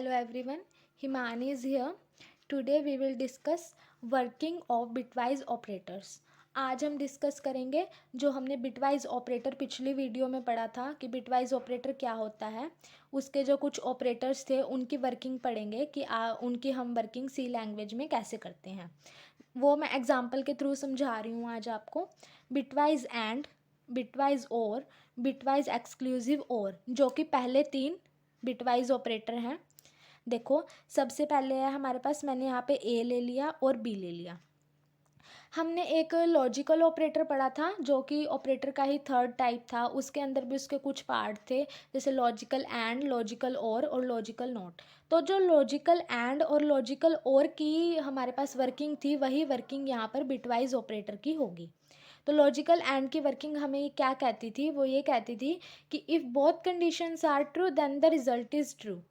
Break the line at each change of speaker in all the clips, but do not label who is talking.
Hello everyone, Himani is here. Today we will discuss working of bitwise operators. आज हम discuss करेंगे जो हमने बिटवाइज ऑपरेटर पिछली वीडियो में पढ़ा था कि बिटवाइज ऑपरेटर क्या होता है, उसके जो कुछ ऑपरेटर्स थे उनकी वर्किंग पढ़ेंगे कि उनकी हम वर्किंग सी लैंग्वेज में कैसे करते हैं। वो मैं एग्जांपल के थ्रू समझा रही हूँ आज आपको। बिटवाइज एंड, बिटवाइज और, बिटवाइज एक्सक्लूसिव और, जो कि पहले तीन बिटवाइज ऑपरेटर हैं। देखो सबसे पहले है हमारे पास, मैंने यहाँ पे ए ले लिया और बी ले लिया। हमने एक लॉजिकल ऑपरेटर पढ़ा था जो कि ऑपरेटर का ही थर्ड टाइप था, उसके अंदर भी उसके कुछ पार्ट थे जैसे लॉजिकल एंड, लॉजिकल और लॉजिकल नॉट। तो जो लॉजिकल एंड और लॉजिकल और की हमारे पास वर्किंग थी वही वर्किंग यहाँ पर बिटवाइज ऑपरेटर की होगी। तो लॉजिकल एंड की वर्किंग हमें क्या कहती थी, वो ये कहती थी कि if both conditions are true then the result is true.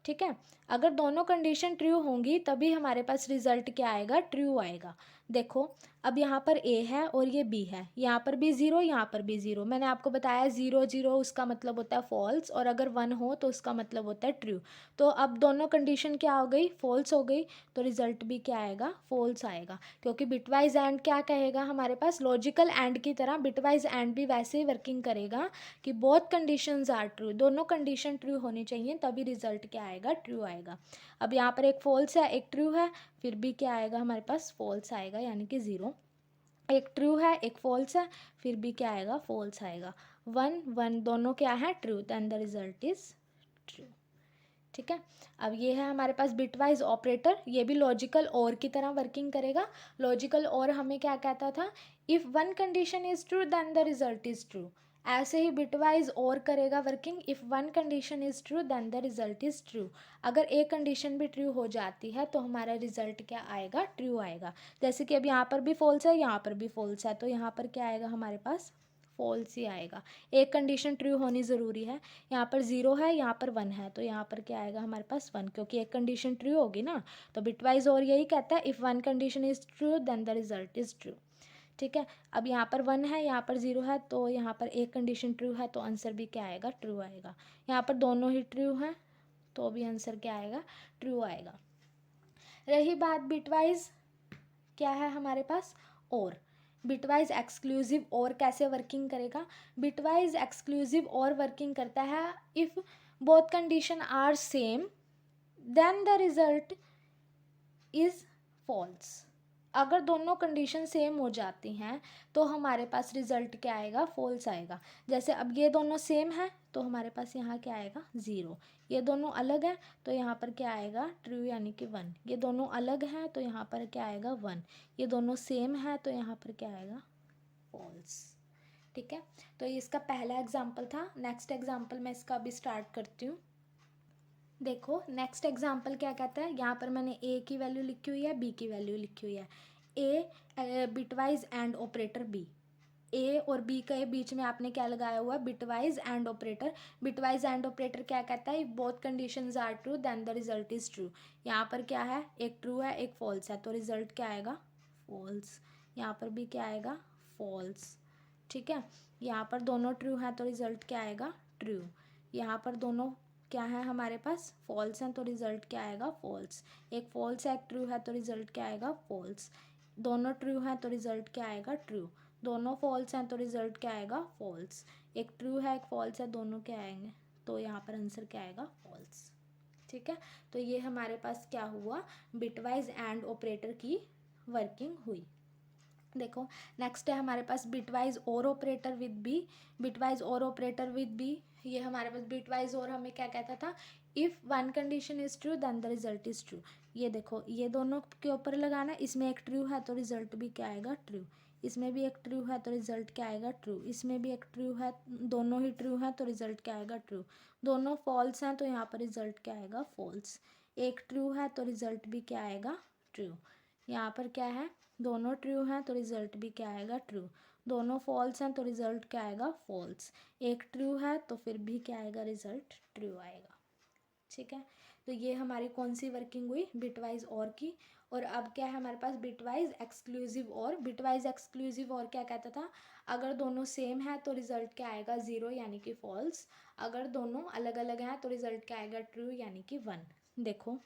ठीक है, अगर दोनों कंडीशन ट्रू होंगी तभी हमारे पास रिजल्ट क्या आएगा, ट्रू आएगा। देखो अब यहाँ पर ए है और ये बी है, यहाँ पर भी ज़ीरो, यहाँ पर भी ज़ीरो। मैंने आपको बताया ज़ीरो ज़ीरो उसका मतलब होता है फॉल्स, और अगर वन हो तो उसका मतलब होता है ट्रू। तो अब दोनों कंडीशन क्या हो गई, फॉल्स हो गई, तो रिजल्ट भी क्या आएगा, फॉल्स आएगा। क्योंकि बिटवाइज एंड क्या कहेगा हमारे पास, लॉजिकल एंड की तरह बिटवाइज एंड भी वैसे ही वर्किंग करेगा कि बोथ कंडीशंस आर ट्रू, दोनों कंडीशन ट्रू होनी चाहिए तभी रिजल्ट क्या आएगा, ट्रू आएगा। अब यहाँ पर एक फॉल्स है एक ट्रू है, फिर भी क्या आएगा हमारे पास, फॉल्स आएगा, यानी कि ज़ीरो। एक ट्रू है एक फॉल्स है, फिर भी क्या आएगा, फॉल्स आएगा। वन वन दोनों क्या है, true, then the result is true. ठीक है, अब ये है हमारे पास बिटवाइज ऑपरेटर, ये भी लॉजिकल और की तरह वर्किंग करेगा। लॉजिकल और हमें क्या कहता था, if one condition is true then the result is true. ऐसे ही बिटवाइज और करेगा working, if one condition is true then the result is true. अगर एक कंडीशन भी ट्रू हो जाती है तो हमारा रिजल्ट क्या आएगा, ट्रू आएगा। जैसे कि अब यहाँ पर भी फॉल्स है, यहाँ पर भी फॉल्स है, तो यहाँ पर क्या आएगा हमारे पास, फॉल्स ही आएगा। एक कंडीशन ट्रू होनी ज़रूरी है। यहाँ पर ज़ीरो है, यहाँ पर वन है, तो यहाँ पर क्या आएगा हमारे पास वन, क्योंकि एक कंडीशन ट्रू होगी ना। तो बिटवाइज और यही कहता है, if one condition is true then the result is true. ठीक है, अब यहाँ पर वन है, यहाँ पर ज़ीरो है, तो यहाँ पर एक कंडीशन ट्रू है तो आंसर भी क्या आएगा, ट्रू आएगा। यहाँ पर दोनों ही ट्रू हैं तो भी आंसर क्या आएगा, ट्रू आएगा। रही बात बिटवाइज क्या है हमारे पास, और। बिटवाइज एक्सक्लूसिव और कैसे वर्किंग करेगा, बिटवाइज एक्सक्लूसिव और वर्किंग करता है if both condition are same then the result is false. अगर दोनों कंडीशन सेम हो जाती हैं तो हमारे पास रिजल्ट क्या आएगा, फॉल्स आएगा। जैसे अब ये दोनों सेम है तो हमारे पास यहाँ क्या आएगा, ज़ीरो। ये दोनों अलग है तो यहाँ पर क्या आएगा, ट्रू, यानी कि वन। ये दोनों अलग हैं तो यहाँ पर क्या आएगा, वन। ये दोनों सेम है तो यहाँ पर क्या आएगा, फॉल्स। ठीक है, तो ये इसका पहला एग्जाम्पल था। नेक्स्ट एग्जाम्पल मैं इसका अभी स्टार्ट करती हूँ। देखो नेक्स्ट एग्जाम्पल क्या कहता है, यहाँ पर मैंने ए की वैल्यू लिखी हुई है, बी की वैल्यू लिखी हुई है। ए बिटवाइज एंड ऑपरेटर बी, ए और बी के बीच में आपने क्या लगाया हुआ है, bitwise and operator. Bitwise and operator क्या कहता है, both conditions are true then the result is true. यहाँ पर क्या है, एक ट्रू है एक फॉल्स है, तो रिजल्ट क्या आएगा, फॉल्स। यहाँ पर भी क्या आएगा, फॉल्स। ठीक है, यहाँ पर दोनों ट्रू हैं तो रिजल्ट क्या आएगा, ट्रू। यहाँ पर दोनों क्या है हमारे पास, फॉल्स हैं तो रिजल्ट क्या आएगा, फॉल्स। एक फॉल्स है एक ट्रू है तो रिजल्ट क्या आएगा, फॉल्स। दोनों ट्रू हैं तो रिजल्ट क्या आएगा, ट्रू। दोनों फॉल्स हैं तो रिजल्ट क्या आएगा, फॉल्स। एक ट्रू है एक फॉल्स है, दोनों क्या आएंगे, तो यहाँ पर आंसर क्या आएगा, फॉल्स। ठीक है, तो ये हमारे पास क्या हुआ, बिटवाइज एंड ऑपरेटर की वर्किंग हुई। देखो नेक्स्ट है हमारे पास bitwise or operator with B. Bitwise or operator with B, ये हमारे पास बिटवाइज और हमें क्या कहता था, if one condition is true then the result is true. ये देखो ये दोनों के ऊपर लगाना, इसमें एक ट्रू है तो रिजल्ट भी क्या आएगा, ट्रू। इसमें भी एक ट्रू है तो रिजल्ट क्या आएगा, ट्रू। इसमें भी एक ट्रू है, दोनों ही ट्रू हैं तो रिजल्ट क्या आएगा, ट्रू। दोनों फॉल्स हैं तो यहाँ पर रिजल्ट क्या आएगा, फॉल्स। एक ट्रू है तो रिजल्ट भी क्या आएगा, ट्रू। यहाँ पर क्या है, दोनों ट्रू हैं तो रिजल्ट भी क्या आएगा, ट्रू। दोनों फॉल्स हैं तो रिजल्ट क्या आएगा, फॉल्स। एक ट्रू है तो फिर भी क्या आएगा, रिजल्ट ट्रू आएगा। ठीक है। तो ये हमारी कौन सी वर्किंग हुई, बिटवाइज और की। और अब क्या है हमारे पास, बिटवाइज एक्सक्लूसिव और। बिटवाइज एक्सक्लूसिव और क्या कहता था, अगर दोनों सेम है तो रिजल्ट क्या आएगा, 0 यानी कि फॉल्स। अगर दोनों अलग अलग हैं तो रिजल्ट क्या आएगा, ट्रू यानी कि 1। देखो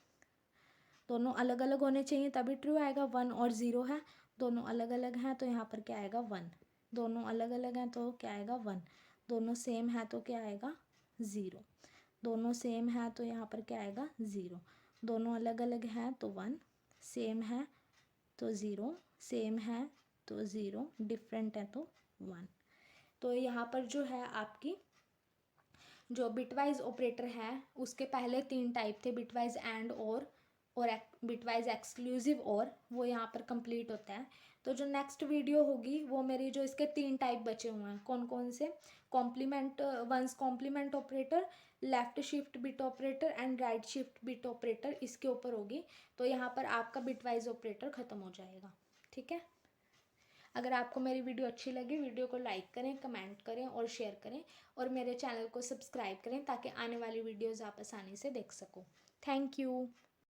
दोनों अलग अलग होने चाहिए तभी ट्रू आएगा, 1 और 0 है। दोनों अलग अलग हैं तो यहाँ पर क्या आएगा, 1। दोनों अलग अलग हैं तो क्या आएगा, 1। दोनों सेम है तो क्या आएगा, 0। दोनों सेम है तो यहाँ पर क्या आएगा, 0। दोनों अलग अलग हैं तो 1। सेम है तो 0, सेम है तो 0, डिफरेंट है तो 1। तो यहाँ पर जो है आपकी जो बिटवाइज ऑपरेटर है उसके पहले 3 टाइप थे, बिटवाइज एंड और बिटवाइज एक्सक्लूसिव और, वो यहाँ पर कंप्लीट होता है। तो जो नेक्स्ट वीडियो होगी वो मेरी, जो इसके 3 टाइप बचे हुए हैं कौन कौन से, complement, one's complement operator, left shift bit operator and right shift bit operator, इसके ऊपर होगी। तो यहाँ पर आपका बिटवाइज ऑपरेटर ख़त्म हो जाएगा। ठीक है। अगर आपको मेरी वीडियो अच्छी लगी, वीडियो को लाइक करें, कमेंट करें और शेयर करें, और मेरे चैनल को सब्सक्राइब करें ताकि आने वाली वीडियोज़ आप आसानी से देख सको। Thank you.